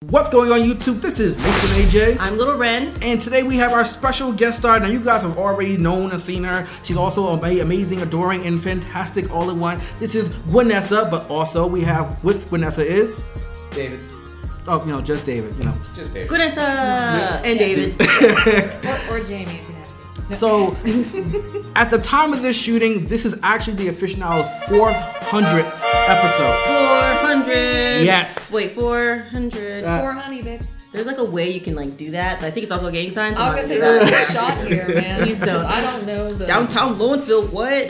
What's going on YouTube? This is Mason AJ. I'm Little Ren. And today we have our special guest star. Now you guys have already known and seen her. She's also amazing, adoring, and fantastic all in one. This is Gwenissa, but also we have with Gwenissa is... David. Oh, just David, Just David. Gwenissa and David. or Jamie if you have to. So, at the time of this shooting, this is actually the Aficionados' 400th episode. 400. Yes. Wait, 400. Poor honey, babe. There's like a way you can do that, but I think it's also a gang sign. So I was gonna say that's a shot here, man. Please don't. I don't know the Downtown Lawrenceville. What?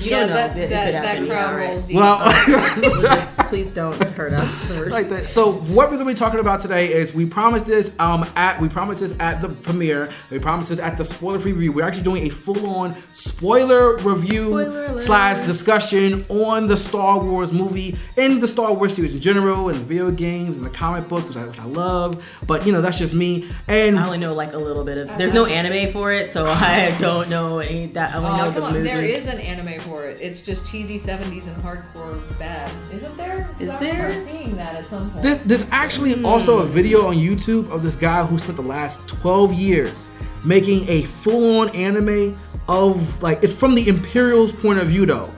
You don't know if it that happened. crowd Yeah, rolls deep. Well, please don't hurt us. Like that. So what we're gonna be talking about today is we promised this at the premiere. We promised this at the spoiler-free review. We're actually doing a full-on spoiler review / discussion on the Star Wars movie and the Star Wars series in general, and the video games and the comic books, which I love. But that's just me. And I only know a little bit of. There's no anime for it, so I don't know any that. I only know the movie. There is an anime for it. It's just cheesy 70s and hardcore bad. Isn't there? Is I there? remember seeing that at some point. There's actually also a video on YouTube of this guy who spent the last 12 years making a full-on anime of it's from the Imperial's point of view though.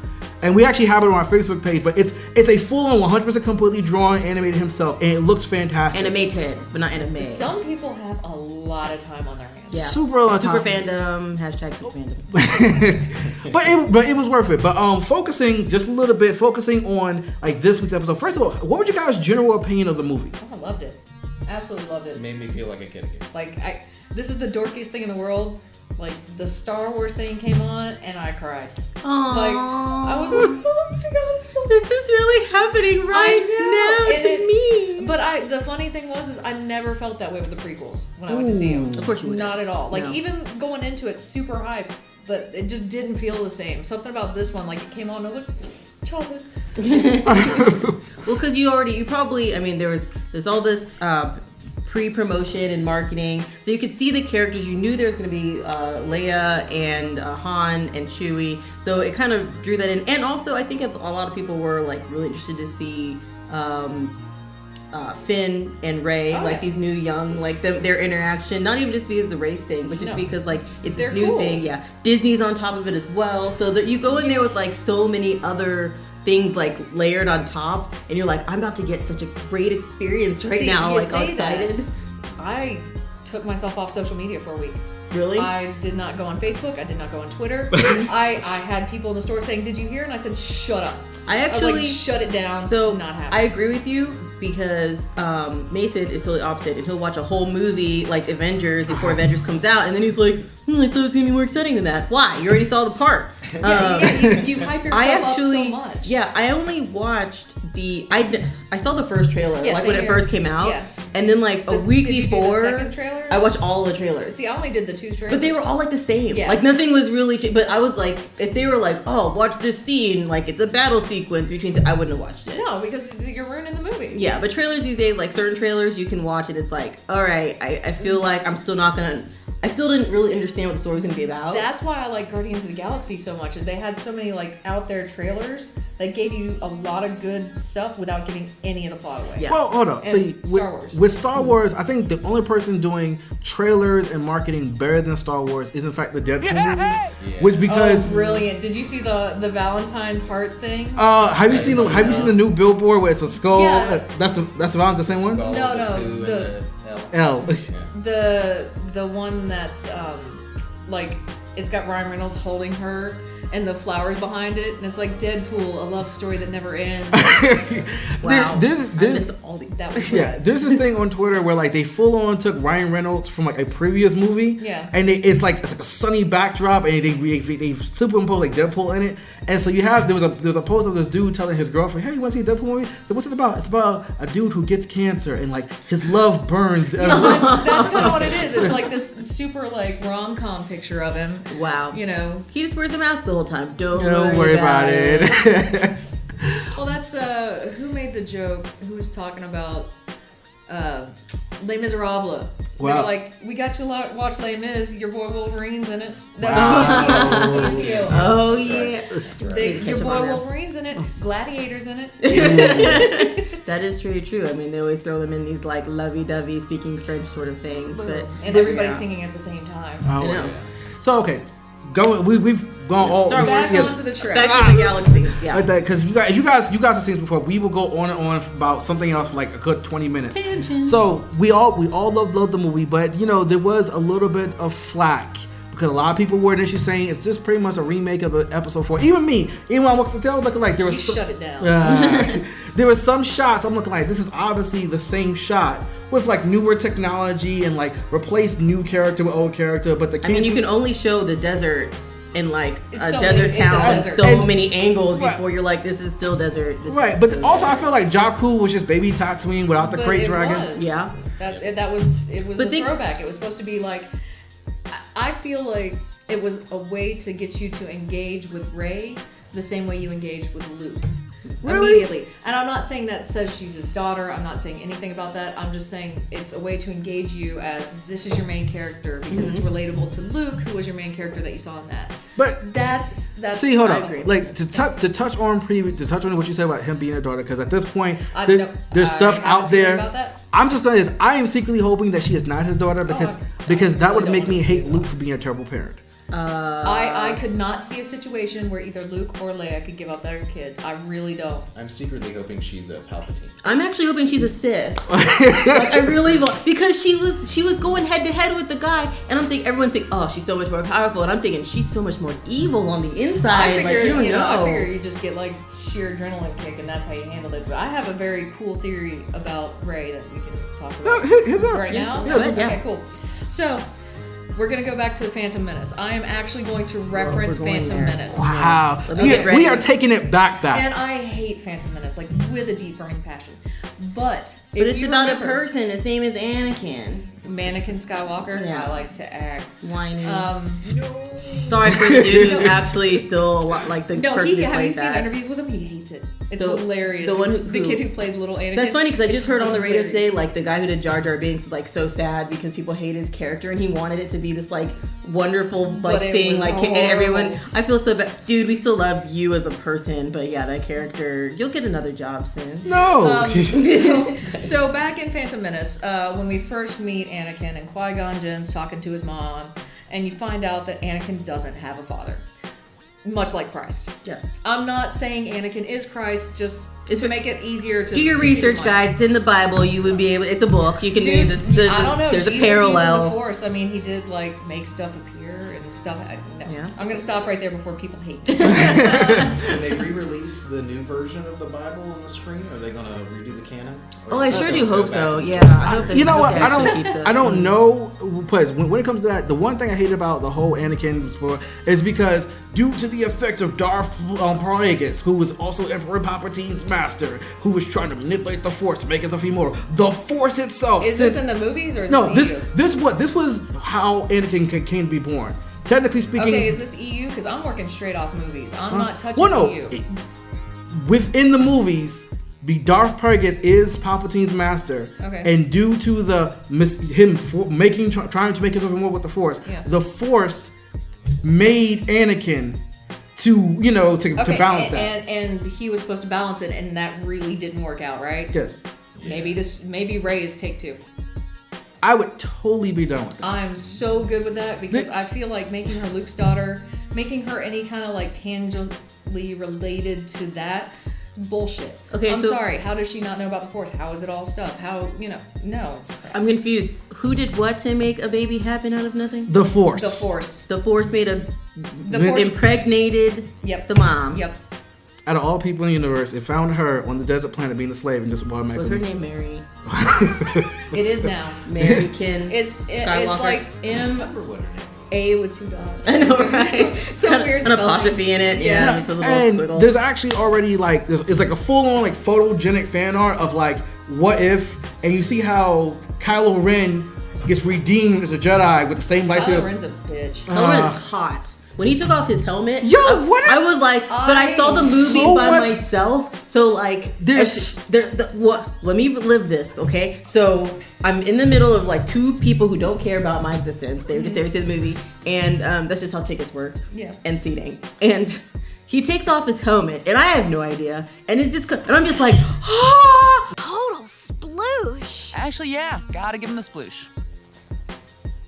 And we actually have it on our Facebook page, but it's a full-on 100% completely drawn, animated himself, and it looks fantastic. Animated, but not anime. Some people have a lot of time on their hands. Yeah. Super long time. Super fandom. Hashtag super fandom. but it was worth it. But focusing just a little bit, focusing on this week's episode. First of all, what was your guys' general opinion of the movie? Oh, I loved it. Absolutely loved it. It made me feel like a kid again. This is the dorkiest thing in the world. The Star Wars thing came on and I cried. Aww. I was like, oh my god, this is really happening right now to me. But the funny thing is I never felt that way with the prequels when I went to see them. Of course you would. Not at all. No. Even going into it super hype, but it just didn't feel the same. Something about this one, it came on and I was like, chocolate. Well, because you probably, there's all this pre-promotion and marketing, so you could see the characters. You knew there was going to be Leia and Han and Chewie, so it kind of drew that in. And also, I think a lot of people were really interested to see Finn and Rey, these new young, their interaction. Not even just because it's a race thing, but just because it's this new thing. Yeah, Disney's on top of it as well, so that you go in there with so many other things layered on top, and you're I'm about to get such a great experience now. All excited. I took myself off social media for a week. Really? I did not go on Facebook. I did not go on Twitter. I had people in the store saying, "Did you hear?" And I said, "Shut up." I was shut it down. So not happening. I agree with you because Mason is totally opposite, and he'll watch a whole movie like Avengers before Avengers comes out, and then he's like, I thought it was gonna be more exciting than that. Why? You already saw the part. You hype yourself up so much. Yeah, I only watched I saw the first trailer when it first came out, and then a week before, the second trailer? I watched all the trailers. See, I only did the 2 trailers, but they were all the same. Yeah. Nothing was really. But I was if they were oh, watch this scene, it's a battle sequence between. I wouldn't have watched it. No, because you're ruining the movie. Yeah, but trailers these days, certain trailers, you can watch it. It's all right. I feel I'm still not gonna. I still didn't really understand what the story was going to be about. That's why I like Guardians of the Galaxy so much, is they had so many out there trailers that gave you a lot of good stuff without giving any of the plot away. Yeah. Well, hold on. And With Star Wars, I think the only person doing trailers and marketing better than Star Wars is in fact the Deadpool movie. Yeah. Which because brilliant. Did you see the Valentine's heart thing? Have you seen the new billboard where it's a skull? Yeah. That's the Valentine's same one? No, the L. The one that's it's got Ryan Reynolds holding her and the flowers behind it, and it's Deadpool, a love story that never ends. Wow. There's all these. That was there's this thing on Twitter where they full on took Ryan Reynolds from a previous movie, and it's a sunny backdrop, and they superimpose Deadpool in it, and so there was a post of this dude telling his girlfriend, "Hey, you want to see a Deadpool movie? So what's it about? It's about a dude who gets cancer and his love burns." That's kind of what it is. It's this super rom-com picture of him. Wow. He just wears a mask the whole time. Don't worry about it. Well, that's who made the joke? Who was talking about Les Miserables? Wow. They were we got you watch Les Mis. Your boy Wolverine's in it. Wow. That's cute. Oh yeah. That's right. Your boy Wolverine's in it. Gladiator's in it. That is truly true. I mean, they always throw them in these like lovey-dovey speaking French sort of things, but everybody's singing at the same time. Oh, know. yes. So okay, we've gone all Star Wars. Back yes. onto the track. Back to the galaxy. Yeah. Like that, because you guys have seen this before. We will go on and on about something else for like a good 20 minutes. Tangents. So we all love the movie, but you know there was a little bit of flack because a lot of people were initially saying it's just pretty much a remake of the episode 4. Even me, even when I walked the tail, I was looking like there was Shut it down. there was some shots I'm looking like this is obviously the same shot with like newer technology and like replace new character with old character, but the I mean, you can only show the desert in like It's a so desert many- it's a town desert. so many angles Right. before you're like, this is still desert. This right, is but still also I desert. feel like Jakku was just baby Tatooine without the But crate it dragons. was. Yeah. That was But a think- throwback. It was supposed to be like, I feel like it was a way to get you to engage with Rey the same way you engaged with Luke. Really? Immediately. And I'm not saying that says she's his daughter. I'm not saying anything about that. I'm just saying it's a way to engage you as this is your main character because it's relatable to Luke, who was your main character that you saw in that. But That's see, hold I on. agree. Like to touch on what you said about him being a daughter, because at this point there's I stuff have a out feeling there. about that. I'm just going to say I am secretly hoping that she is not his daughter because that would really make don't me wanna hate see Luke for being a terrible parent. I could not see a situation where either Luke or Leia could give up their kid. I really don't. I'm secretly hoping she's a Palpatine. I'm actually hoping she's a Sith. Like I really want, because she was going head to head with the guy, and I'm thinking everyone's thinking, oh, she's so much more powerful, and I'm thinking she's so much more evil on the inside. I figure, like you don't know. I figure you just get like sheer adrenaline kick, and that's how you handle it. But I have a very cool theory about Rey that we can talk No, about hit it up. right now. go ahead, yeah. Okay, cool. So we're gonna go back to Phantom Menace. I am actually going to reference we're going Phantom there. Menace. Wow, Let me get ready. we are taking it back. And I hate Phantom Menace, like with a deep burning passion. But But it's about a person. His name is Anakin. Mannequin Skywalker. Yeah. I like to act. Whining. No. Sorry for the dude who's actually still a lot like the No, person who have you played seen that. interviews with him? He hates it. It's The- hilarious. the one who- the kid who played little Anakin. That's funny because I just It's heard on the radio hilarious. today, like the guy who did Jar Jar Binks is like so sad because people hate his character and he wanted it to be this like wonderful like But it thing, was like and everyone. horrible. I feel so bad, dude. We still love you as a person, but yeah, that character. You'll get another job soon. No. So back in Phantom Menace, when we first meet Anakin and Qui-Gon Jinn's talking to his mom, and you find out that Anakin doesn't have a father, much like Christ. Yes. I'm not saying Anakin is Christ, just It's to make it easier to Do your to keep in research, mind. guys. It's in the Bible. You would be able. It's a book. You can Dude, do the I don't know. There's Jesus a using parallel. the Force. I mean, he did like make stuff appear and stuff. No. Yeah. I'm gonna stop right there before people hate me. Can they re-release the new version of the Bible on the screen? Are they going to redo the canon? Or Oh, I do sure they do go hope back so. to the Yeah, source? I hope. You know what? they I actually keep the- don't. I don't know. Because when it comes to that, the one thing I hate about the whole Anakin sport is because due to the effects of Darth Plagueis, who was also Emperor Palpatine's master, who was trying to manipulate the Force to make himself immortal. The Force itself. Is this in the movies or is No, this this EU? this was how Anakin came to be born. Technically speaking. Okay, is this EU? Because I'm working straight off movies. I'm not touching well, no, EU. within the movies, Darth Plagueis is Palpatine's master, Okay. and due to trying to make himself immortal with the Force, Yeah. the Force made Anakin to balance that. And he was supposed to balance it, and that really didn't work out, right? Yes, Maybe Rey is take 2. I would totally be done with that. I'm so good with that because I feel like making her Luke's daughter, making her any kind of like tangentially related to that, is bullshit. Okay, I'm so- sorry. How does she not know about the Force? How is it all stuff? How no, it's crap. I'm confused. Who did what to make a baby happen out of nothing? The Force. The Force. The Force made The Force. impregnated Yep. the mom. Yep. Out of all people in the universe, it found her on the desert planet being a slave and just automatically. Was her name Mary? It is now. Mary Kin. It's Skywalker. like M Remember what her name was. A with 2 dots. I know, right? Some weird an spelling. apostrophe in it. Yeah, it's a little And squiggle. there's actually already like it's like a full-on like photogenic fan art of like what if, and you see how Kylo Ren gets redeemed as a Jedi with the same Kylo lightsaber. Ren's a bitch. Kylo Ren is hot. When he took off his helmet, Yo, I, what is- I was like, but I saw the movie So by much- myself, so like, There's- what? Let me live this, okay? So I'm in the middle of like 2 people who don't care about my existence. They were just there to see the movie, and that's just how tickets worked. Yeah. And seating, and he takes off his helmet, and I have no idea. And it just, and I'm just like, ah! Total sploosh. Actually, yeah, gotta give him the sploosh.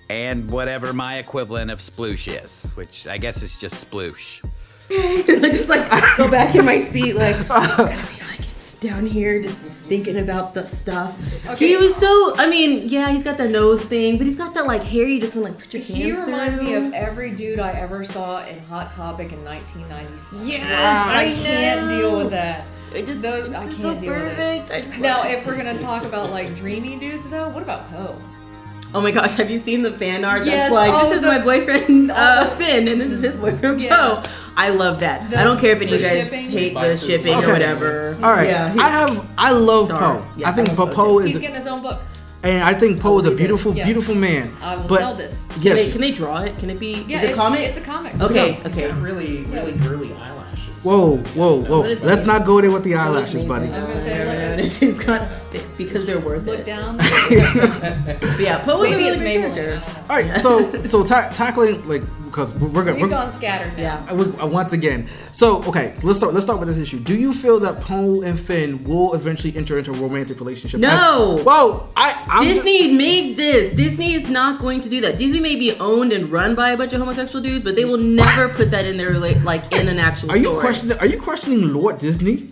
And whatever my equivalent of sploosh is, which I guess is just sploosh. And I just like go back in my seat, like I'm just gonna be like down here, just thinking about the stuff. Okay. He was so, I mean, yeah, he's got that nose thing, but he's got that like hair you just want to like put your hands He reminds through. me of every dude I ever saw in Hot Topic in 1996. Yes, I can't know. deal with that. It just, Those, it's I just can't so deal with perfect. I it. just Now, love it. if we're gonna talk about like dreamy dudes, though, what about Poe? Oh my gosh, have you seen the fan art Yes, that's like, all this is the- my boyfriend all the- Finn, and this is his boyfriend Yeah. Poe. I love that. The- I don't care if any of the you guys shipping. hate the Bites his shipping lip. or whatever. All right, Yeah, I love Star. Poe. Yeah, I think I love Poe Poe too. He's is, getting his own book. and I think Poe is a believe it. beautiful, Yeah. beautiful man. I will but sell this. yes, Can they draw it? Can it be? Yeah, is it it's comic? It's a comic. Okay, He's okay. got really girly eyelashes. Whoa, whoa, whoa! What is Let's that? not go there with the eyelashes, buddy. I was gonna say, like, He's got, because they're worth look it. down. But yeah, Poe was a Maybe really it's good Maybelline. character. I don't know. All right, so tackling like because we're We've gonna. gone scattered now. Yeah. Once again, so okay, so let's start with this issue. Do you feel that Poe and Finn will eventually enter into a romantic relationship? No. Whoa! I'm Disney made this. Disney is not going to do that. Disney may be owned and run by a bunch of homosexual dudes, but they will never put that in their like in an actual Are you story. questioning? Are you questioning Lord Disney?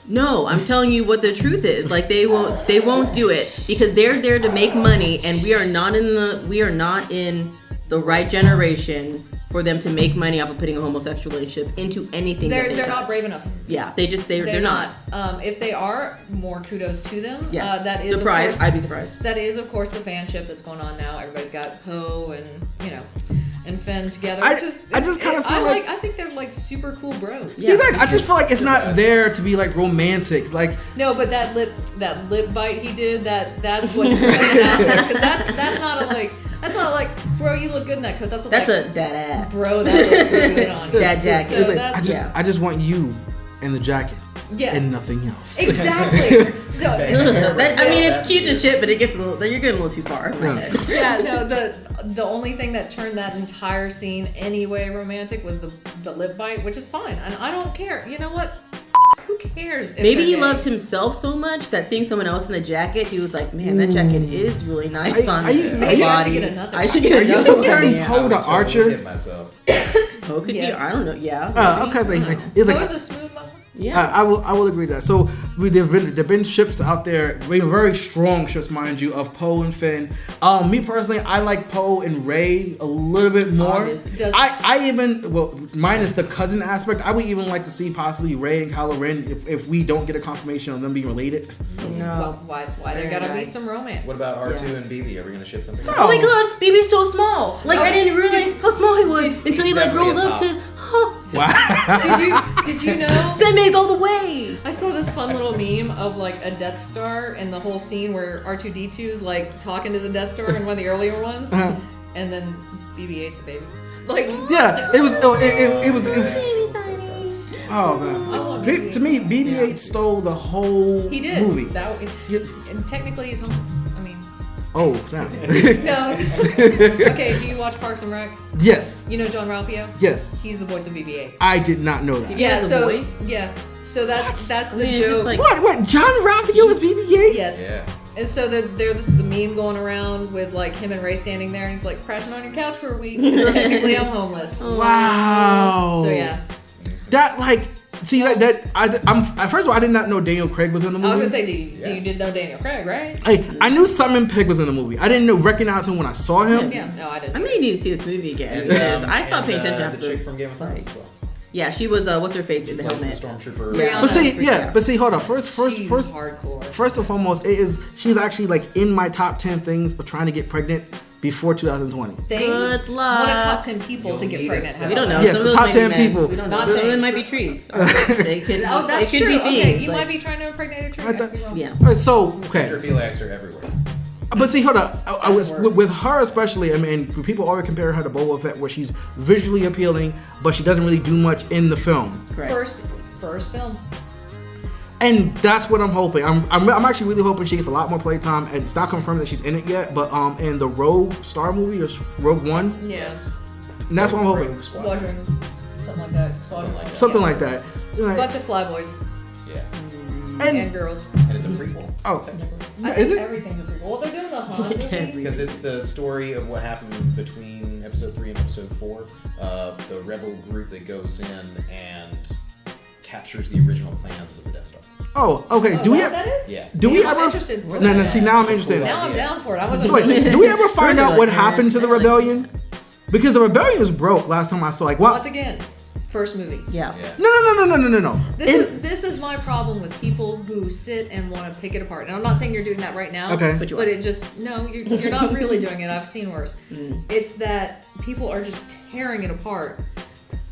No, I'm telling you what the truth is. Like they won't do it because they're there to make money, and we are not in the right generation for them to make money off of putting a homosexual relationship into anything. They're that not brave enough. Yeah, they're not. If they are, more kudos to them. Yeah, that is surprised. Of course, I'd be surprised. that is, of course, the fanship that's going on now. Everybody's got Poe and and Finn together. I which is, just kinda feel like- I think they're like super cool bros. Yeah. He's like, I just feel like it's not there to be like romantic. Like, No, but that lip bite he did, that's what's going out there, because that's not like bro, you look good in that coat. That's That's like, a dead ass. bro, that looks really good on you. That jacket. So it's like that's, I just want you in the jacket yeah, and nothing else. exactly. No, It's cute as shit, but it gets you're getting a little too far in my head. yeah, no. The only thing that turned that entire scene anyway romantic was the lip bite, which is fine, and I don't care. You know what? Who cares? If Maybe they're he gay? loves himself so much that seeing someone else in the jacket, he was like, "Man, that jacket is really nice on are you- the are you- I should body. get another I should Are get you another comparing one." Poe to Archer? Hit myself. Poe could Yes. be. I don't know. Yeah. Okay, so he's I like, don't know. Poe's a smooth mother. Yeah. I will agree to that. So there've been ships out there, very strong ships, mind you, of Poe and Finn. Me personally, I like Poe and Rey a little bit more. Obviously. I even minus the cousin aspect, I would even like to see possibly Rey and Kylo Ren if we don't get a confirmation on them being related. No. Why there gotta be Right. some romance? What about R2 Yeah. and BB? Are we gonna ship them together? Oh my god, BB's so small. Like I didn't realize how small he was until he like definitely rolls a up top. to. Huh, Wow. Did you know? Seme's all the way. I saw this fun little meme of like a Death Star and the whole scene where R2D2's like talking to the Death Star in one of the earlier ones, Uh-huh. and then BB-8's a baby. Like Yeah, it was. Oh I want man, BB-8. to me, BB-8 stole the whole he did movie. that. And technically he's homeless. I mean, Oh, yeah. no. Okay, do you watch Parks and Rec? Yes, You know John Ralphio? yes. He's the voice of BB-8. I did not know that. Yeah, has a so voice? yeah, so that's the I mean, it's just joke. like- What? John Ralphio is BB-8? Yes. Yeah. And so there's the meme going around with like him and Ray standing there, and he's like crashing on your couch for a week. Technically, I'm homeless. Wow. So yeah, That see I'm first of all I did not know Daniel Craig was in the movie. I was gonna say, do you Yes. did know Daniel Craig, right? I knew Simon Pegg was in the movie. I didn't recognize him when I saw him. Yeah, no, I didn't. I may need to see this movie again And, because I stopped paying attention The after. chick from Game of Thrones as well. Yeah, she was. What's her face in the Plays the helmet? stormtrooper. Rihanna. But see, hold on. First, She's first hardcore. and foremost, she's actually like in my top 10 things of trying to get pregnant before 2020. Things. Good luck. What a top 10 people to You'll get need pregnant. us. have. We don't know. Yes, Some the of those top might be 10 men. people. We don't know. Not Some of them things. might be trees. They could. Oh, that's they could true. Be Okay, things. you like- might be trying to impregnate a tree. I thought- could be wrong. Yeah. All right, so okay. Hydrophiliacs are everywhere. But see, hold on. I was Doesn't work. with her especially. I mean, people always compare her to Boba Fett, where she's visually appealing, but she doesn't really do much in the film. Correct. First film. And that's what I'm hoping. I'm actually really hoping she gets a lot more playtime. And it's not confirmed that she's in it yet, but in the Rogue Star movie or Rogue One, Yes. and that's what I'm hoping. Rogue Squadron. Wondering. something like that. Squadron like that. Something like that. Right. Bunch of flyboys Yeah. and girls. And it's a prequel. Oh, I is think it? everything's a prequel. Well, they're doing the Han movie. Because it's the story of what happened between episode 3 and episode 4. The rebel group that goes in and captures the original plans of the Death Star. Oh, okay. Oh, Do we is that have? what that is? Yeah. Do we I'm ever? interested for No, that. see now I'm It's a interested. cool Now I'm idea. down for it. I wasn't. So wait, do we ever find out what like, happened to the I like rebellion? Because the rebellion was broke last time I saw. Like, what? Once again, first movie. Yeah. Yeah. No. This is my problem with people who sit and want to pick it apart. And I'm not saying you're doing that right now. Okay. But you But are. it just you're not really doing it. I've seen worse. It's that people are just tearing it apart,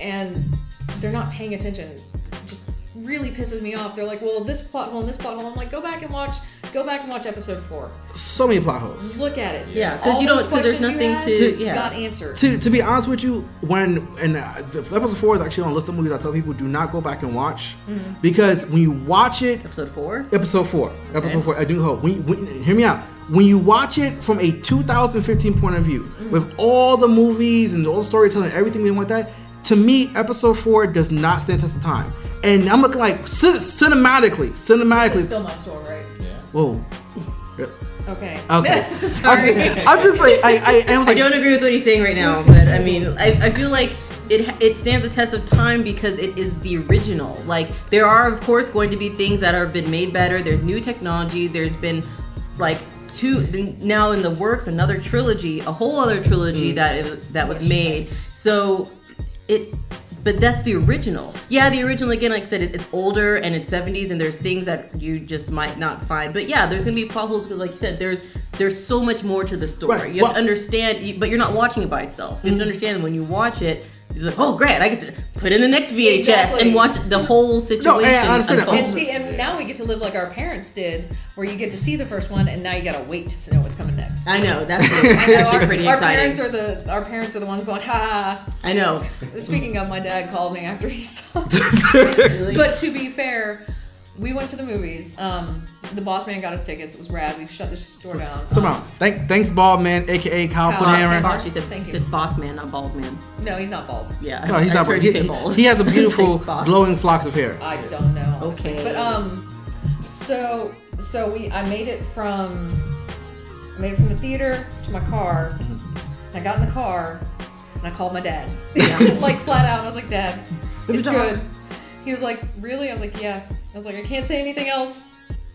and they're not paying attention. It just really pisses me off. They're like, well, this plot hole and this plot hole. I'm like, go back and watch episode 4. So many plot holes. Look at it. Yeah, All those because there's questions you nothing had to. Yeah. got answered. To be honest with you, when the episode 4 is actually on a list of movies, I tell people do not go back and watch because when you watch it, Episode 4. episode 4, I do hope. Hear me out. When you watch it from a 2015 point of view, with all the movies and all the storytelling, everything we want that, to me, episode 4 does not stand the test of time. And I'm looking like cinematically. This is still my store, right? Yeah. Whoa. Okay. Okay. Sorry. I'm just like I was I like don't agree with what he's saying right now, but I mean, I feel like it stands the test of time because it is the original. Like, there are, of course, going to be things that have been made better. There's new technology. There's been, like, now in the works, another trilogy, a whole other trilogy that was made. So but that's the original. Yeah, the original, again, like I said, it's older and it's 70s and there's things that you just might not find. But yeah, there's gonna be plot holes because, like you said, there's so much more to the story. Right. You have to understand, but you're not watching it by itself. You have to understand that when you watch it, it's like, oh great, I get to put in the next VHS Exactly. and watch the whole situation. I understand that. unfold. And now we get to live like our parents did, where you get to see the first one, and now you gotta wait to know what's coming next. I know, that's I know actually pretty our exciting. parents are the ones going, ha ha. I know. Speaking of, my dad called me after he saw it. Really? But to be fair, we went to the movies. The boss man got us tickets. It was rad. We shut the store down. somehow. Thanks, Bald Man, aka Kyle Kyle Puthammer. Puthammer. She Thank you. said boss man, not bald man. No, he's not bald. Yeah. No, he's I not. heard you say bald. He has a beautiful Say boss. glowing flocks of hair. I don't know. Honestly. Okay. But I made it from the theater to my car. And I got in the car and I called my dad. Like, flat out. I was like, Dad, it's good. He was like, really? I was like, yeah. I was like, I can't say anything else,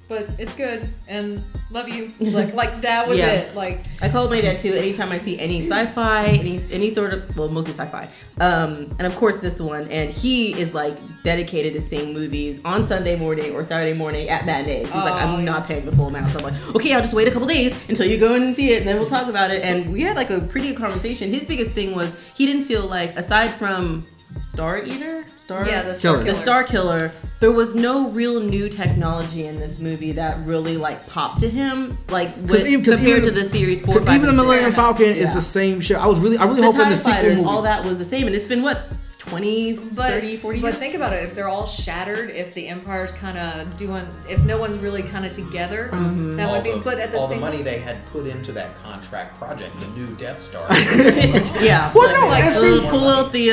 but it's good and love you. Like that was Yeah. it. Like, I called my dad too. Anytime I see any sci-fi, any sort of, well, mostly sci-fi, and of course this one, and he is like dedicated to seeing movies on Sunday morning or Saturday morning at matinees. He's like, I'm not paying the full amount. So I'm like, okay, I'll just wait a couple days until you go in and see it, and then we'll talk about it. And we had like a pretty good conversation. His biggest thing was he didn't feel like, aside from the Star Killer, there was no real new technology in this movie that really like popped to him, like compared to the series 4, 5, Even the and 6. Millennium Falcon is Yeah. the same shit. I really The hoping TIE the sequel Fighters, movies. all that was the same, and it's been what, 20, 30, 40 years? But think about it. If they're all shattered, if the Empire's kind of if no one's really kind of together, that would be. But at the all same the money they had put into that contract project, the new Death Star. Yeah. Well, no, like, and see, pull out the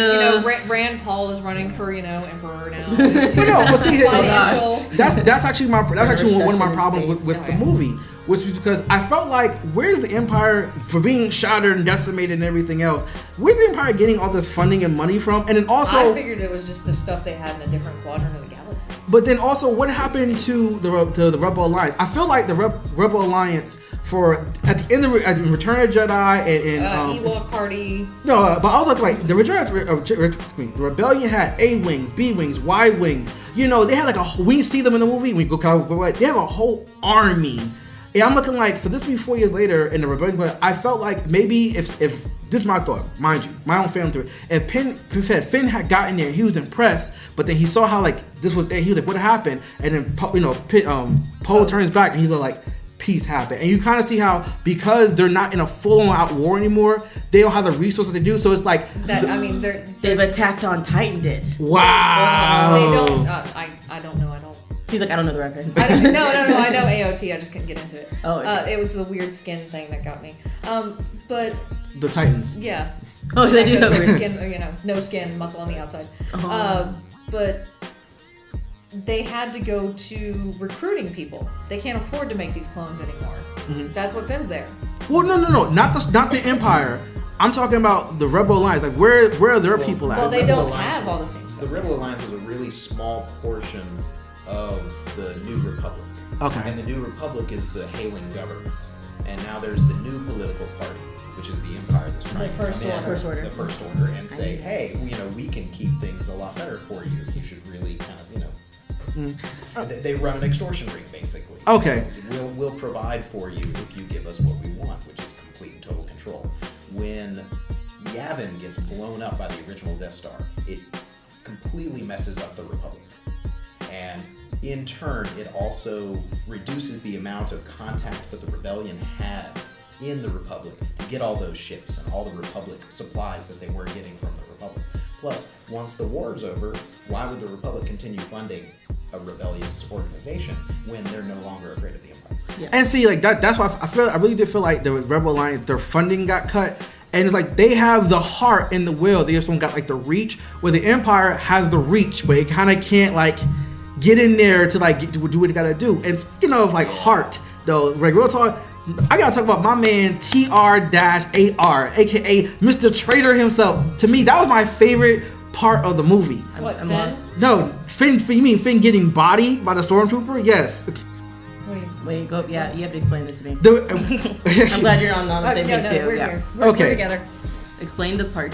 Rand Paul is running for emperor now. but see, Financial. that's actually one of my Recession problems in with space. the movie, which was because I felt like, where's the Empire for being shattered and decimated and everything else? Where's the Empire getting all this funding and money from? And then also, I figured it was just the stuff they had in a different quadrant of the galaxy. but then also, what happened to the Rebel Alliance? I feel like the Rebel Alliance at the end of Return of the Jedi and Ewok party. no, but I was like the the Rebellion had A wings, B wings, Y wings. You know, they had like we see them in the movie. We go they have a whole army. And I'm looking like, for this to be 4 years later in the Rebellion, but I felt like maybe if this is my thought, mind you, my own feeling to it. If Finn had gotten there, he was impressed, but then he saw how like this was it. He was like, what happened? And then Poe turns back and he's like, peace happened. And you kind of see how, because they're not in a full-on out war anymore, they don't have the resources to do. So it's like they've attacked on Titan it. Wow. They don't. I don't know. I don't. She's like, I don't know the reference. No. I know AOT. I just couldn't get into it. Oh, okay. It was the weird skin thing that got me. But The Titans. yeah, Oh, they do have There's skin, no skin, muscle on the outside. But they had to go to recruiting people. They can't afford to make these clones anymore. That's what Finn's there. Well, no, not the Empire. I'm talking about the Rebel Alliance. Like, where are their people at? Well, they Rebel don't Alliance have all the same stuff. The Rebel Alliance was a really small portion of the New Republic. Okay. And the New Republic is the hailing government. And now there's the new political party, which is the Empire that's trying to come in, First Order. the First Order, and say, hey, we can keep things a lot better for you. You should really kind of, they run an extortion ring, basically. Okay. We'll provide for you if you give us what we want, which is complete and total control. When Yavin gets blown up by the original Death Star, it completely messes up the Republic. And in turn, it also reduces the amount of contacts that the Rebellion had in the Republic to get all those ships and all the Republic supplies that they were getting from the Republic. Plus, once the war is over, why would the Republic continue funding a rebellious organization when they're no longer afraid of the Empire? Yeah. And see, like that's why I really did feel like the Rebel Alliance, their funding got cut. And it's like they have the heart and the will. They just don't got like the reach. Where the Empire has the reach, but it kind of can't like get in there to like do what it gotta do. And speaking of like heart, though, like real talk, I gotta talk about my man TR-AR, aka Mr. Traitor himself. To me, that was my favorite part of the movie. What, I'm Finn? lost. No, Finn. You mean Finn getting bodied by the stormtrooper? Yes. What do you... Wait, go. Yeah, you have to explain this to me. I'm I'm glad you're on the same yeah, page no, too. we're Yeah. here. We're Okay. together. Explain the part.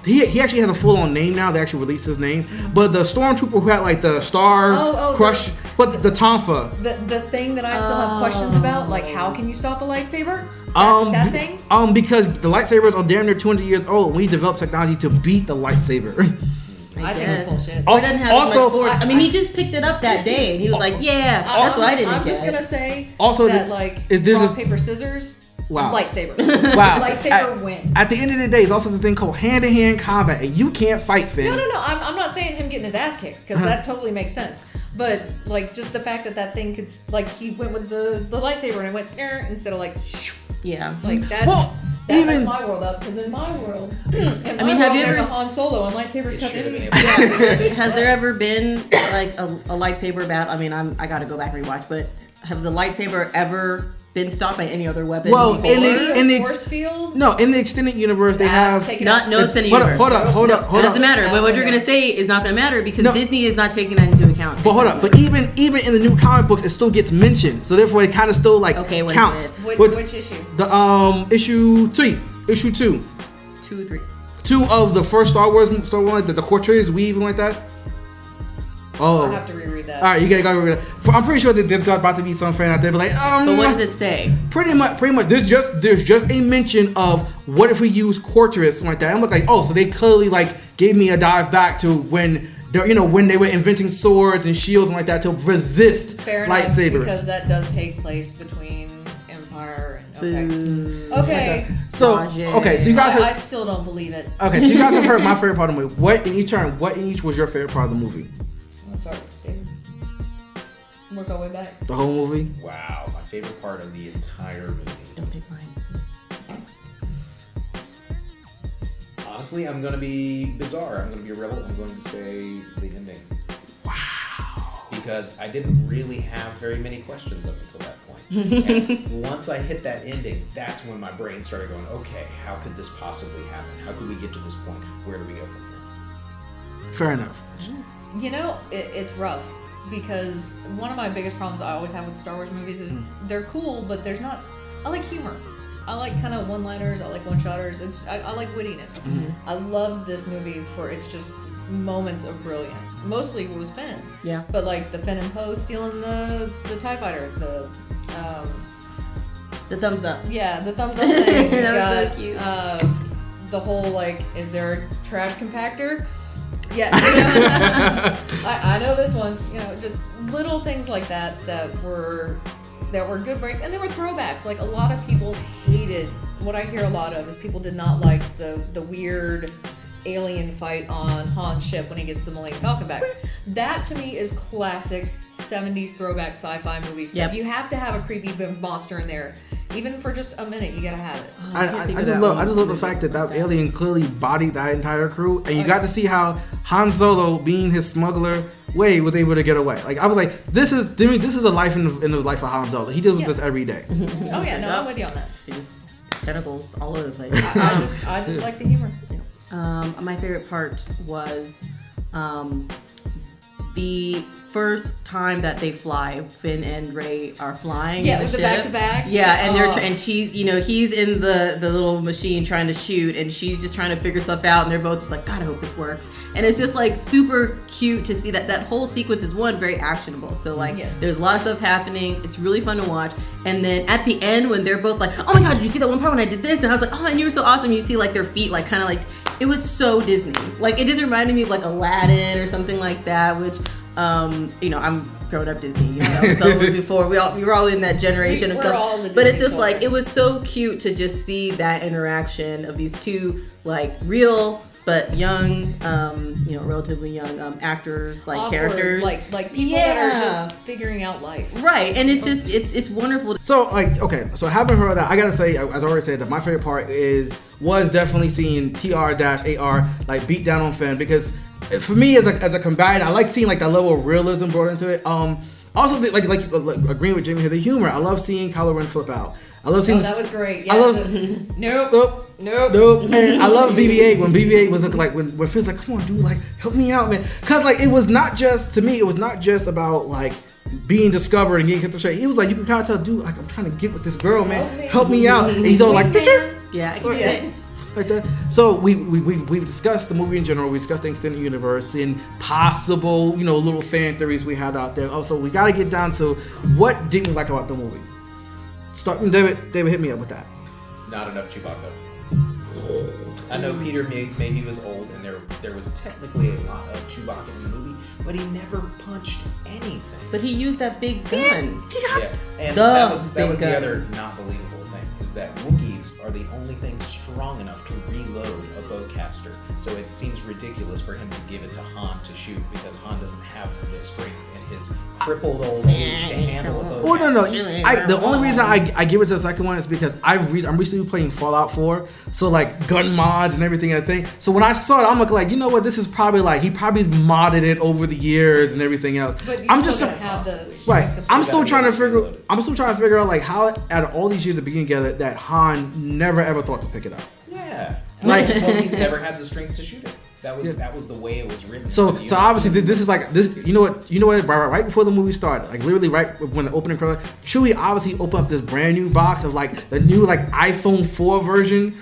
He actually has a full on name now. They actually released his name. But the stormtrooper who had like the star crush, but the Tonfa. The thing that I still have questions about, like how can you stop a lightsaber? That thing? Because the lightsabers are damn near 200 years old, and we developed technology to beat the lightsaber. I think it's bullshit. Or it doesn't have as Also- much force. I mean, he just picked it up that day, and he was like, "Yeah, that's what I didn't I'm get." just gonna say Also, that rock, paper, scissors. Wow. Lightsaber. Wow. Lightsaber wins. At the end of the day, it's also this thing called hand-to-hand combat, and you can't fight Finn. No. I'm not saying him getting his ass kicked because that totally makes sense. But like just the fact that thing could like he went with the lightsaber and it went instead of like shoo. Yeah. Like that's Well, that even- messed my world up because in my world, have have world, you there's ever- a Han Solo and lightsabers It cut should have been in. able to. Has there ever been like a lightsaber battle? I mean, I got to go back and rewatch, but has the lightsaber ever been stopped by any other weapon? Well, before? in the force field. No, in the extended universe, they have. Take it Not out. no extended Hold up, universe. hold up. It doesn't matter. But what you're gonna say is not gonna matter because No. Disney is not taking that into account. But hold up, but even in the new comic books, it still gets mentioned. So therefore, it kind of still like Okay, what is counts. it? Which issue? The issue 3, issue 2, 2, 3. 2 of the first Star Wars, like the Cortez weave like that. Oh, I'll have to reread that. all right, you gotta read it. I'm pretty sure that there's about to be some fan out there, but like, But what does it say? Pretty much. There's just a mention of what if we use Cortez something like that. I'm like, oh, so they clearly like gave me a dive back to when when they were inventing swords and shields and like that to resist Fair enough, lightsabers. because that does take place between Empire and Boo. okay. So Logic. okay, so you guys I have, still don't believe it. okay, so you guys have heard my favorite part of the movie. What in each was your favorite part of the movie? I'm sorry, David. Work our way back. The whole movie? Wow, my favorite part of the entire movie. Don't pick mine. Honestly, I'm gonna be bizarre. I'm gonna be a rebel. I'm going to say the ending. Wow. Because I didn't really have very many questions up until that point. And once I hit that ending, that's when my brain started going, okay, how could this possibly happen? How could we get to this point? Where do we go from here? Fair enough. You know, it's rough because one of my biggest problems I always have with Star Wars movies is they're cool, but there's not. I like humor. I like kind of one-liners. I like one-shotters. I like wittiness. I love this movie for its just moments of brilliance. Mostly it was Finn. Yeah. But like the Finn and Poe stealing the TIE fighter, The thumbs up. yeah, the thumbs up thing. That was so cute. The whole like, is there a trash compactor? Yeah, you know, I know this one. You know, just little things like that were good breaks, and they were throwbacks. Like a lot of people hated. What I hear a lot of is people did not like the weird alien fight on Han's ship when he gets the Millennium Falcon back. That to me is classic 70s throwback sci-fi movie stuff. Yep. You have to have a creepy monster in there. Even for just a minute, you gotta have it. I just love the fact that alien clearly bodied that entire crew, and you got to see how Han Solo, being his smuggler way, was able to get away. Like I was like, this is a life in the life of Han Solo. He deals with this every day. Oh yeah, no, I'm with you on that. Just tentacles all over the place. I just like the humor. My favorite part was the first time that they fly. Finn and Rey are flying. Yeah, in with the ship. back-to-back. Yeah, and and she's, he's in the little machine trying to shoot, and she's just trying to figure stuff out, and they're both just like, God, I hope this works. And it's just like super cute to see that whole sequence is very actionable. So like, there's a lot of stuff happening. It's really fun to watch. And then at the end, when they're both like, oh my God, did you see that one part when I did this? And I was like, oh, and you were so awesome. You see like their feet, like kind of like, it was so Disney. Like it just reminded me of like Aladdin or something like that, which. I'm grown up Disney. That was before we were all in that generation of stuff. But it's just like it was so cute to just see that interaction of these two like real but young, relatively young actors, like Awkward, characters, like people that are just figuring out life. Right, and it's just it's wonderful. So like so having heard that, I gotta say, as I already said, that my favorite part was definitely seeing TR-AR like beat down on Finn, because for me as a combatant, I like seeing like that level of realism brought into it. Also like agreeing with Jimmy here, the humor. I love seeing Kylo Ren flip out. I love seeing. That was great. Yeah, I love. Nope. And I love BB-8 when BB-8 was like when Finn's like, come on, dude, like help me out, man. Cause like it was not just about like being discovered and getting kicked straight. He was like, you can kind of tell, dude, like I'm trying to get with this girl, man. Help me out. And he's all like, picture. Yeah, I can do it. Like that. So we've discussed the movie in general. We discussed the extended universe and possible, little fan theories we had out there. Also, we got to get down to what didn't we like about the movie. David, hit me up with that. Not enough Chewbacca. I know Peter maybe was old, and there was technically a lot of Chewbacca in the movie, but he never punched anything. But he used that big gun. Yeah, and that was the other not believable thing, is that Wookiees are the only thing strong enough to reload a bowcaster. So it seems ridiculous for him to give it to Han to shoot, because Han doesn't have the strength in his crippled old age to handle a bowcaster. Oh no! The only reason I give it to the second one is because I'm recently playing Fallout 4, so like gun mods and everything. I think so. When I saw it, I'm like, you know what? This is probably like he probably modded it over the years and everything else. But I'm just have the right. I'm still trying to figure out like how out of all these years of being together that Han never ever thought to pick it up. Yeah, like he's never had the strength to shoot it. That was the way it was written. So obviously this is like this. You know what? Right before the movie started, like literally right when the opening credit, Chewie obviously opened up this brand new box of like the new like iPhone 4 version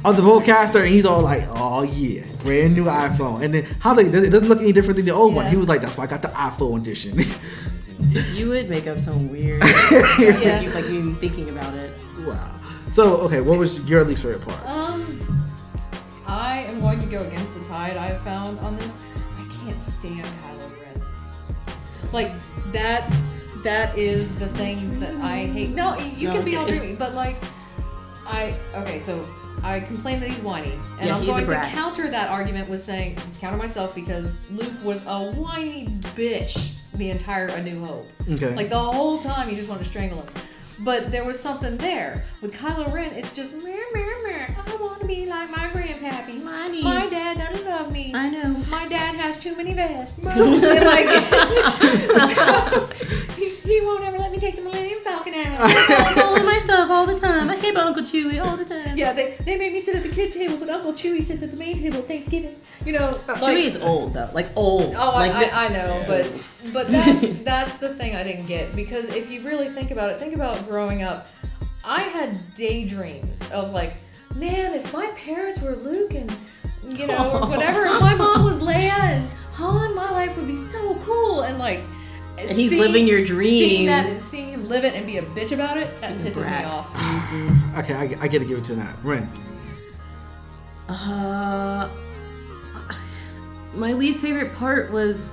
of the Vocaster, and he's all like, "Oh yeah, brand new iPhone." And then I was like, "It doesn't look any different than the old one." He was like, "That's why I got the iPhone edition." You would make up some weird. Like even thinking about it. Wow. So okay, what was your least favorite part? I am going to go against the tide I've found on this. I can't stand Kylo Ren. Like that is the thing that I hate. No, you can be all dreamy, but like so I complain that he's whiny, and I'm going to counter that argument with saying counter myself, because Luke was a whiny bitch the entire A New Hope. Okay. Like the whole time he just wanted to strangle him. But there was something there. With Kylo Ren, it's just, meh. I want to be like my grandpappy. My dad doesn't love me. I know. My dad has too many vests. So he won't ever let me take the Millennium Falcon out. I'm calling my stuff all the time. I hate Uncle Chewie all the time. Yeah, they made me sit at the kid table, but Uncle Chewie sits at the main table at Thanksgiving. Chewie is old though, like old. Oh, I know, but that's the thing I didn't get, because if you really think about it, think about growing up. I had daydreams of like, man, if my parents were Luke and or whatever, if my mom was Leia and Han, my life would be so cool. And like, and he's living your dream. Seeing that and seeing him live it and be a bitch about it, that pisses me off. Okay, I get to give it to that. Ren. My least favorite part was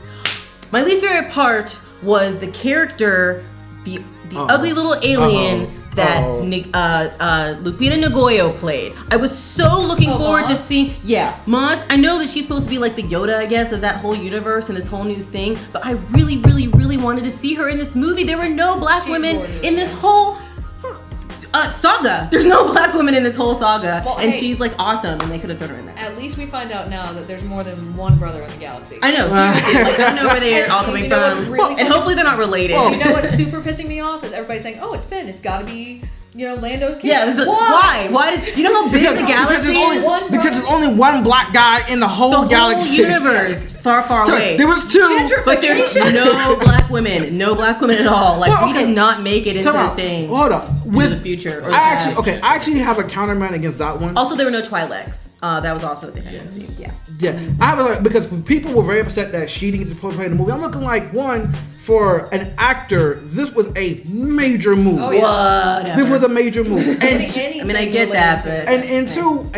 the character, the ugly little alien that Lupita Nyong'o played. I was so looking forward to seeing. Yeah, Maz. I know that she's supposed to be like the Yoda, I guess, of that whole universe and this whole new thing. But I really, really, really wanted to see her in this movie. There were no black women in this whole saga. There's no black women in this whole saga, and she's like awesome, and they could have thrown her in there. At least we find out now that there's more than one brother in the galaxy. I know, seriously. Like, I don't know where they're all coming from, and hopefully they're not related. You know what's super pissing me off is everybody saying, "Oh, it's Finn. It's got to be." Lando's kid. Yeah, why? Why did you know how big the galaxy is? Because there's only one black guy in the whole galaxy. The whole universe, far away. There was two, but there's no black women. No black women at all. Like we did not make it into the thing. Hold up, with the future. Or I actually have a counterman against that one. Also, there were no Twi'leks. That was also a thing I didn't see. Yeah. I have because people were very upset that she didn't get to play in the movie. I'm looking like one for an actor. This was a major move. Oh, yeah. This was a major move. And I mean, I get that, but and two,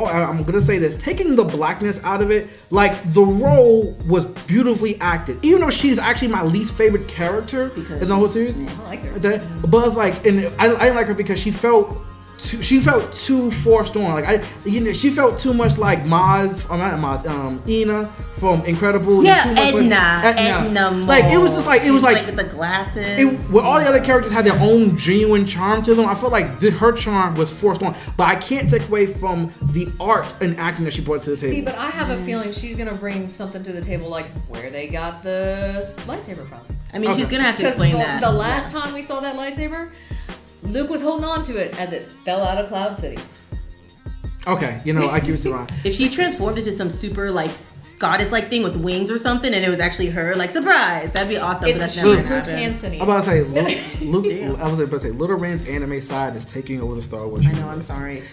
I'm gonna say this: taking the blackness out of it, like the role was beautifully acted. Even though she's actually my least favorite character in the whole series. I like her. But it's like, and I like her because she felt too forced on. Like she felt too much like Ina from Incredibles. Yeah, Edna. Like it was just like it was like with the glasses. Where all the other characters had their own genuine charm to them. I felt like her charm was forced on. But I can't take away from the art and acting that she brought to the table. See, but I have a feeling she's gonna bring something to the table, like where they got the lightsaber from. I mean, she's gonna have to explain that. The last time we saw that lightsaber, Luke was holding on to it as it fell out of Cloud City. Okay, I give it to Ron. If she transformed into some super like goddess-like thing with wings or something, and it was actually her, like surprise, that'd be awesome. But that's never gonna happen. I'm about to say, Luke. I was about to say, Little Ren's anime side is taking over the Star Wars. I know. I'm sorry.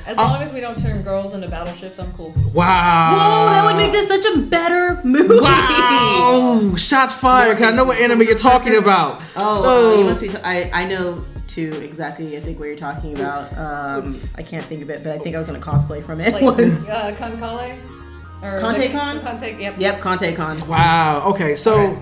As long as we don't turn girls into battleships, I'm cool. Wow. Whoa, that would make this such a better movie. Wow. Shots fired. Cause I know what anime you're talking about. You must be. I know. Exactly, I think what you're talking about. I can't think of it, but I think I was in a cosplay from it. Like Konkale? Conte-Con? Yep, Conte-Con. Wow. Okay, so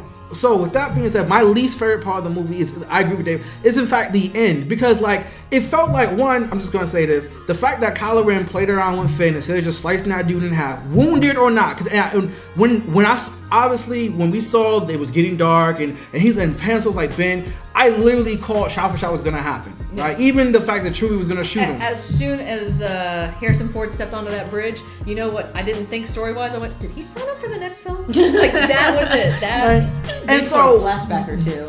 with that being said, my least favorite part of the movie is, I agree with Dave, is in fact the end. Because like, it felt like I'm just gonna say this, the fact that Kylo Ren played around with Finn instead of just slicing that dude in half, wounded or not, because when we saw it was getting dark and he's in Han Solo's like, Ben, I literally called shot for shot was gonna happen. Yeah. Right? Even the fact that Chewie was gonna shoot him. As soon as Harrison Ford stepped onto that bridge, you know what I didn't think story-wise? I went, did he sign up for the next film? Like that was it. And so flashback or two.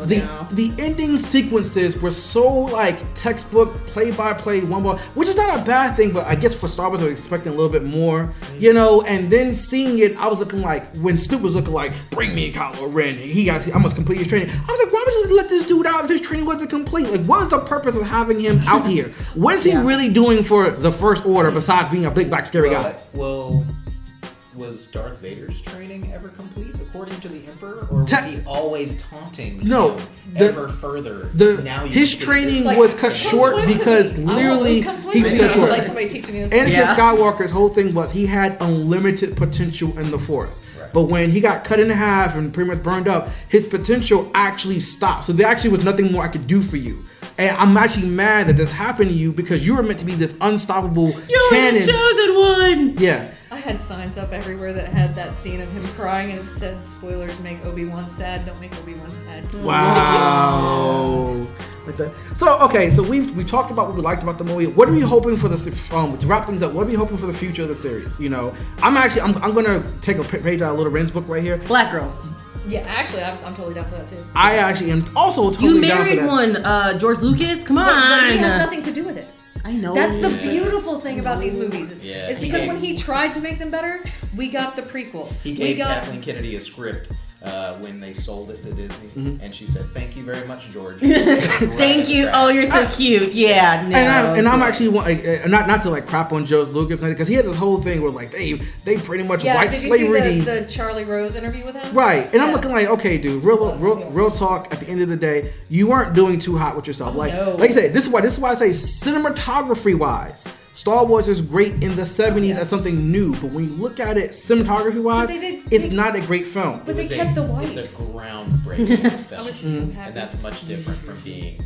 The ending sequences were so like textbook play-by-play one-by, which is not a bad thing, but I guess for Star Wars I was expecting a little bit more, and then seeing it, I was looking like when Snoop was looking like, bring me Kylo Ren, I must complete his training. I was like, why would you let this dude out if his training wasn't complete? Like, what is the purpose of having him out here? What is he really doing for the First Order besides being a big black scary guy? Well, was Darth Vader's training ever complete according to the Emperor, or was he always taunting him ever further? His training was cut short because literally he was cut short. Like somebody teaching you. Anakin Skywalker's whole thing was he had unlimited potential in the Force. But when he got cut in half and pretty much burned up, his potential actually stopped. So there actually was nothing more I could do for you. And I'm actually mad that this happened to you because you were meant to be this unstoppable cannon. You're the chosen one! Yeah. I had signs up everywhere that had that scene of him crying and it said, spoilers, make Obi-Wan sad, don't make Obi-Wan sad. Wow. So we talked about what we liked about the movie. What are we hoping for to wrap things up? What are we hoping for the future of the series? I'm gonna take a page out of Little Ren's book right here. Black girls. Yeah, actually, I'm totally down for that too. I actually am also totally down for that. You married one, George Lucas. Come on. But he has nothing to do with it. I know. That's the beautiful thing about these movies. Yeah, it's because when he tried to make them better, we got the prequel. He gave Kathleen Kennedy a script when they sold it to Disney, and she said, "Thank you very much, George." Thank you. Oh, you're so cute. Yeah. No. And I'm actually not to like crap on George Lucas because he had this whole thing where like they pretty much white slavery. Did you see the Charlie Rose interview with him? Right. And I'm looking like, okay, dude, real talk. At the end of the day, you weren't doing too hot with yourself. Like I said, this is why I say cinematography wise, Star Wars is great in the 70s as something new, but when you look at it cinematography-wise, it's not a great film. But they kept the whites. It's a groundbreaking film, I was so happy. and that's much different from being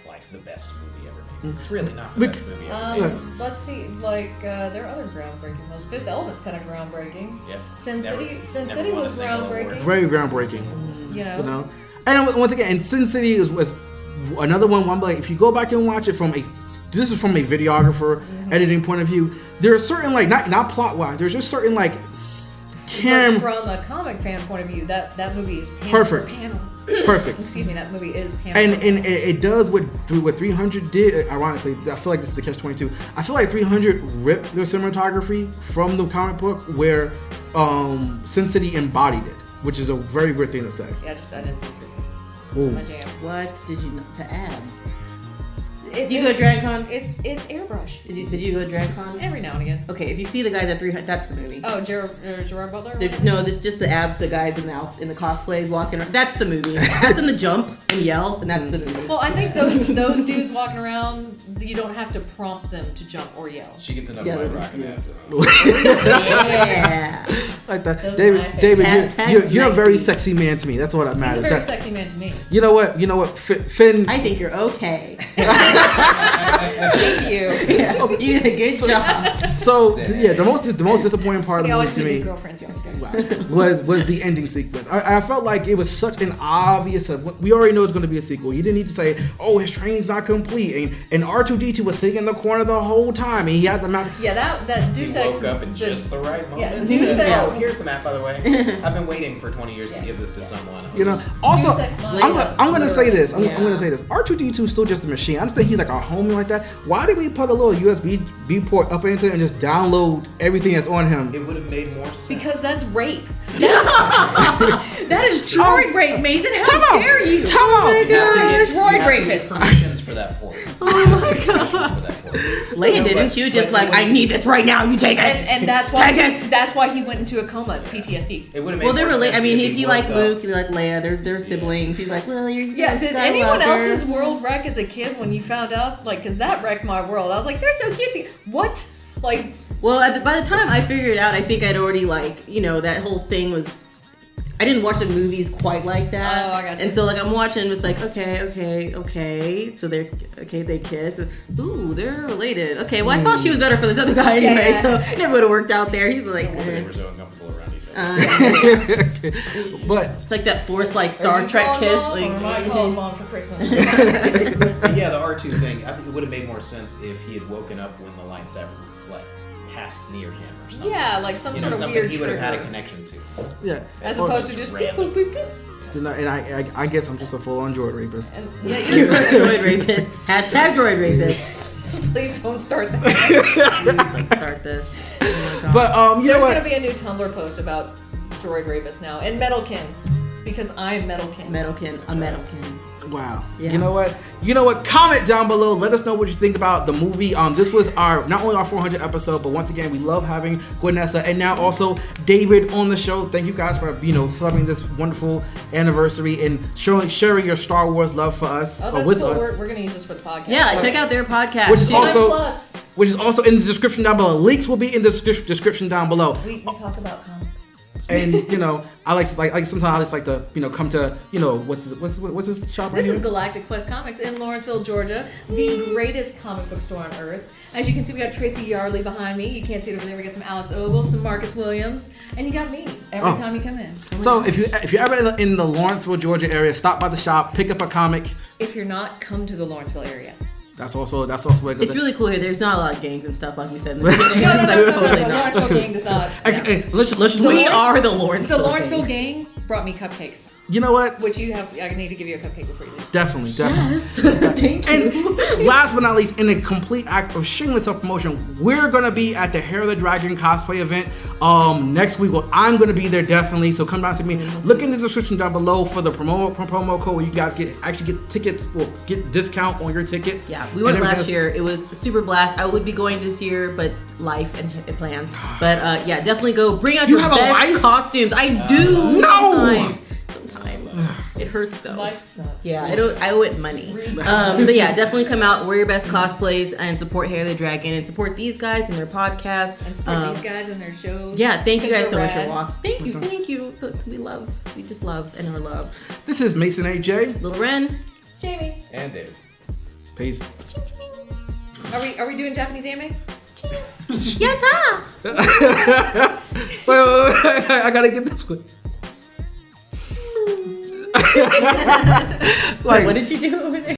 like like the best movie ever made. This is really not the best movie ever made. Let's see. Like there are other groundbreaking ones. Fifth Element's kind of groundbreaking. Yeah. Sin Never City won a was single groundbreaking. award. Very groundbreaking. You know. You know, and once again, and Sin City was another one. Like, if you go back and watch it this is from a videographer editing point of view. There are certain like not plot wise. There's just certain like But from a comic fan point of view, that movie is panel Perfect. for panel. Perfect. Excuse me, that movie is panel. And it does what 300 did. Ironically, I feel like this is a catch-22. I feel like 300 ripped their cinematography from the comic book, where Sin City embodied it, which is a very weird thing to say. See, I didn't do 300. Ooh. It's my jam. What did you know? The abs. Did you go to DragCon? It's airbrush. Did you go to DragCon? Every now and again. Okay, if you see the guys at 300, that's the movie. Oh, Gerard Butler? No, this is just the abs, the guys in the cosplays walking around. That's the movie. That's them to jump and yell, and that's the movie. Well, I think those dudes walking around, you don't have to prompt them to jump or yell. She gets enough Yeah, White that Rock. Yeah. Like that, Those are my David, Hashtag you're a very sexy. sexy man to me. That's what He's a matters. very sexy man to me. You know what, Finn. I think you're okay. Thank you. Yeah, you did a good job. So yeah, the most disappointing part of We the always movie be to good me girlfriends. You always go. was the ending sequence. I felt like it was such an obvious. We already know it's going to be a sequel. You didn't need to say, "Oh, his train's not complete," and R2D2 was sitting in the corner the whole time, and he had the map. Yeah, that He Deus Ex. woke up in just the right moment. Yeah, He Deus said, Ex. "Oh, here's the map, by the way. I've been waiting for 20 years to give this to someone." You know. Also, Deus Ex Machina. I'm gonna say this. I'm Yeah. gonna say this. R2D2 is still just a machine. I understand he's like a homie like that. Why did we put a little USB port up into it and just download everything that's on him? It would have made more sense. Because that's rape. That is droid rape, Mason. How dare you? Time out. You have to get Droid rapist. permissions for that port. Oh my god. Leia didn't you just like, I need this right now, you take it. And that's why Take it. that's why he went into a coma. It's PTSD. It would have made Well, they're more related. I sense mean, if if he you like woke Luke, up. you like Leia, they're siblings. He's like, well, you're Yeah, did Skywalker. anyone else's world wreck as a kid when you found out? Like, because that wrecked my world. I was like, they're so cute. What? Like, Well, by the time I figured it out, I think I'd already that whole thing was. I didn't watch the movies quite like that. Oh, I got you. And so like I'm watching, it's like okay. So they kiss. Ooh, they're related. Okay, well I thought she was better for this other guy anyway, Yeah. so it never would have worked out there. He's like, They were so uncomfortable around each other. But it's like that forced like Star Trek kiss. Like, mom for Christmas. But yeah, the R2 thing, I think it would have made more sense if he had woken up when the lightsaber passed near him or something. Yeah, like some sort of something weird he would have had a trigger. connection to. yeah, As Or- opposed to just beep, boop, beep, beep. and I guess I'm just a full-on droid rapist. And yeah, you're droid rapist. Hashtag droid rapist. please don't start that. Please, let's start this. Oh my God. But you know There's what? gonna be a new Tumblr post about droid rapists now and Metalkin, because I'm Metalkin. Metalkin, a Metalkin. Wow. Yeah. You know what? Comment down below. Let us know what you think about the movie. This was not only our 400 episode, but once again, we love having Gwenissa and now also David on the show. Thank you guys for celebrating this wonderful anniversary and sharing your Star Wars love for us Oh, or that's with cool. us. We're gonna use this for the podcast. Yeah, check out their podcast. Which is too. also- Plus, Which is also in the description down below. Links will be in the description down below. we talk about comics. And I like sometimes I just like to come to what's this shop right This here? is Galactic Quest Comics in Lawrenceville, Georgia, the greatest comic book store on earth. As you can see, we got Tracy Yardley behind me. You can't see it over there. We got some Alex Ogle, some Marcus Williams, and you got me every Oh. time you come in. So if you're ever in the Lawrenceville, Georgia area, stop by the shop, pick up a comic. If you're not, come to the Lawrenceville area. That's also where it goes. It's really cool here. There's not a lot of gangs and stuff like you said in the beginning. No, It's like, totally the not. Lawrenceville gang does not. Hey, let's just We are the Lawrenceville. The Lawrenceville gang brought me cupcakes, You know what? which I need to give you a cupcake before you leave. Definitely. Yes. Thank you. And last but not least, in a complete act of shameless self-promotion, we're gonna be at the Hair of the Dragon cosplay event next week. Well, I'm gonna be there definitely. So come down and see me. Look in the description down below for the promo code where you guys get tickets. Well, get discount on your tickets. Yeah, we went And last everything year. It was a super blast. I would be going this year, but life and plans. But yeah, definitely go. Bring out You your have a best life? costumes. I do. No! Sometimes it hurts though. Life sucks. Yeah, I owe it money. But yeah, definitely come out, wear your best cosplays, and support Hair of the Dragon, and support these guys and their podcast. And support these guys and their shows. Yeah, thank you guys so They're much for rad. watching. Thank you. We just love and are loved. This is Mason AJ. Little Ren. Jamie. And David. Peace. Are we doing Japanese anime? Yatta! Wait, I gotta get this one. Like, what did you do over there?